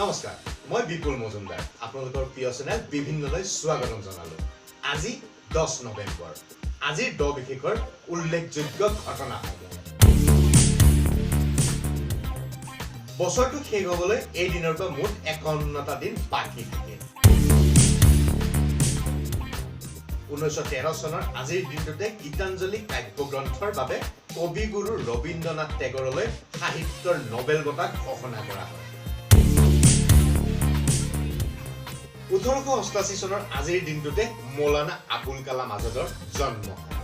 নমস্কাৰ মই বিপুল মজুমদাৰ আপোনালোকৰ প্ৰিয় চেনেল বিভিন্নলৈ স্বাগতম জনালো আজি 10 নৱেম্বৰ আজিৰ দ বিশেষৰ উল্লেখযোগ্য ঘটনাসমূহ বছৰটো শেষ হ'বলৈ এই দিনৰ পৰা মুঠ 51টা দিন বাকি থাকে 1913 চনৰ আজিৰ দিনটোতে গীতাঞ্জলি কাব্যগ্ৰন্থৰ বাবে কবিগুৰু ৰবীন্দ্ৰনাথ টেগৰলৈ সাহিত্যৰ নোবেল বঁটা ঘোষণা কৰা হয় 1888 চনৰ আজিৰ দিনটোতে মৌলানা আবুল কালাম আজাদৰ জন্ম হয়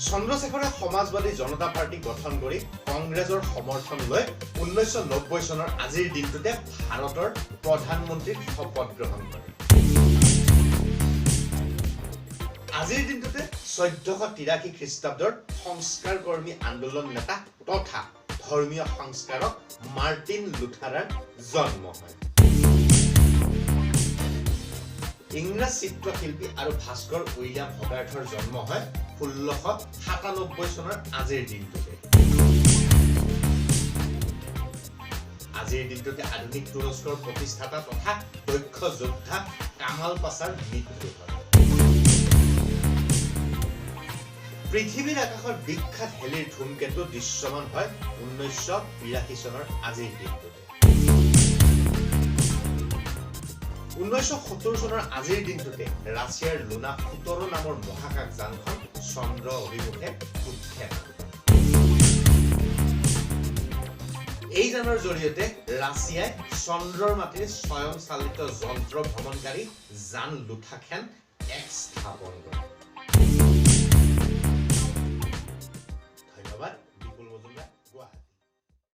চন্দ্ৰশেখৰে সমাজবাদী জনতা পাৰ্টি গঠন কৰি কংগ্ৰেছৰ সমৰ্থন লৈ 1990 চনৰ আজিৰ দিনটোতে ভাৰতৰ প্ৰধানমন্ত্ৰীৰ শপত গ্ৰহণ কৰে আজিৰ দিনটোতে 1483 খ্ৰীষ্টাব্দৰ সংস্কাৰ কৰ্মী আন্দোলন নেতা তথা ধৰ্মীয় সংস্কাৰক মাৰ্টিন লুথাৰৰ জন্ম হয় ইংৰাজ চিত্ৰশিল্পী আৰু ভাস্কৰ উইলিয়াম হগাৰ্থৰ জন্ম হয় 1697 চনৰ আজিৰ দিনটোতে আজিৰ দিনটোতে আধুনিক তুৰস্কৰ প্ৰতিষ্ঠাতা তথা দক্ষ যোদ্ধা কামাল পাছাৰ মৃত্যু হয় পৃথিৱীৰ আকাশৰ বিখ্যাত হেলিৰ ধূমকেতু দৃশ্যমান হয় 1982 চনৰ আজিৰ দিনটোতে 1970 চনৰ আজিৰ দিনটোতে ৰাছিয়াৰ লুনা 17 নামৰ মহাকাশ যানখন চন্দ্ৰ অভিমুখে উৎক্ষেপ এই যানৰ জৰিয়তে ৰাছিয়াই চন্দ্ৰৰ মাটিৰ স্বয়ংচালিত যন্ত্ৰ ভ্ৰমণকাৰী যান লুথাখান এক স্থাপন কৰে